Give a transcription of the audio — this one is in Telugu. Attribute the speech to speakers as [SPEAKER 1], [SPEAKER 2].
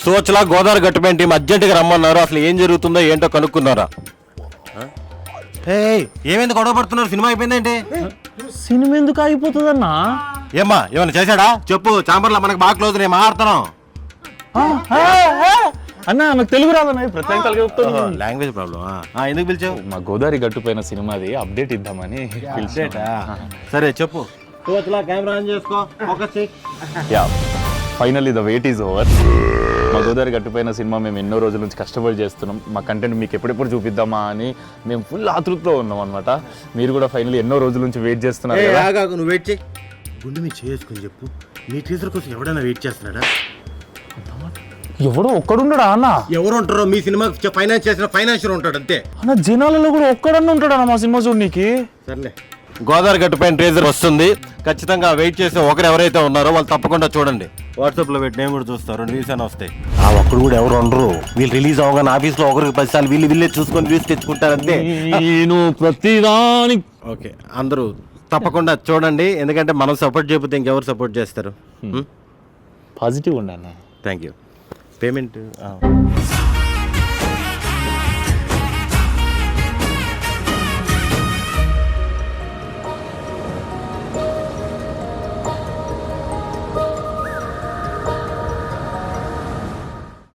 [SPEAKER 1] సోచలా గోదావరి గట్టుపైన టీం అర్జెంటుగా రమ్మన్నారు. అసలు ఏం జరుగుతుందో ఏంటో కనుక్కున్నారా? ఏమైంది గొడవ పడుతున్నారు? సినిమా అయిపోయిందేంటి?
[SPEAKER 2] సినిమా ఎందుకు ఆగిపోతుందన్నా?
[SPEAKER 1] ఏమ్మా ఏమైనా చేశాడా చెప్పు. చాంబర్లో మనకు బాగా క్లోజ్, నేను మాట్లాడుతున్నాం.
[SPEAKER 2] అన్న నాకు తెలుగు రాదన్న,
[SPEAKER 1] లాంగ్వేజ్ ప్రాబ్లమ్. ఎందుకు పిలిచావు?
[SPEAKER 2] మా గోదావరి గట్టుపైన సినిమాది అప్డేట్ ఇద్దామని పిలిచేటా.
[SPEAKER 1] సరే చెప్పు. కెమెరా ఆన్ చేసుకో, ఫోకస్ చెయ్.
[SPEAKER 2] Yeah, finally the wait is over. మా గోదావరి గట్టుపైన సినిమా మేము ఎన్నో రోజుల నుంచి కష్టపడి చేస్తున్నాం. మా కంటెంట్ మీకు ఎప్పుడెప్పుడు చూపిద్దామా అని మేము ఫుల్ ఆతృతలో ఉన్నాం అనమాట. మీరు కూడా ఫైనల్లీ ఎన్నో రోజుల నుంచి వెయిట్ చేస్తున్నారు కదా.
[SPEAKER 1] నువ్వు వెయిట్ చేయి. గుండె మీద చేసుకుని చెప్పు, నీ టీచర్ కోసం ఎవడైనా వెయిట్ చేస్తున్నాడా?
[SPEAKER 2] ఎవడో ఒక్కడున్నాడా అన్న?
[SPEAKER 1] ఎవరు ఉంటారో మీ సినిమా ఫైనాన్స్ చేసిన ఫైనాన్షియర్ ఉంటాడు అంతే.
[SPEAKER 2] అన్న జనాలలో కూడా ఒక్కడన్నా ఉంటాడా మా సినిమా చూడనీకి?
[SPEAKER 1] సర్లే, గోదావరి గట్టుపైన ట్రేజర్ వస్తుంది. ఖచ్చితంగా వెయిట్ చేసే ఒకరు ఎవరైతే ఉన్నారో వాళ్ళు తప్పకుండా చూడండి. వాట్సాప్లో పెట్టి నేను కూడా చూస్తారు, న్యూస్ అని వస్తాయి. ఆ ఒక్కడు కూడా ఎవరు ఉండరు. వీళ్ళు రిలీజ్ అవగానే ఆఫీస్లో ఒకరికి 10 సార్లు వీళ్ళే చూసుకొని వ్యూస్ తెచ్చుకుంటారు అంతే.
[SPEAKER 2] నేను ప్రతిదాని
[SPEAKER 1] ఓకే, అందరూ తప్పకుండా చూడండి. ఎందుకంటే మనం సపోర్ట్ చేయకపోతే ఇంకెవరు సపోర్ట్ చేస్తారు?
[SPEAKER 2] పాజిటివ్ ఉండి అన్న.
[SPEAKER 1] Thank you. పేమెంట్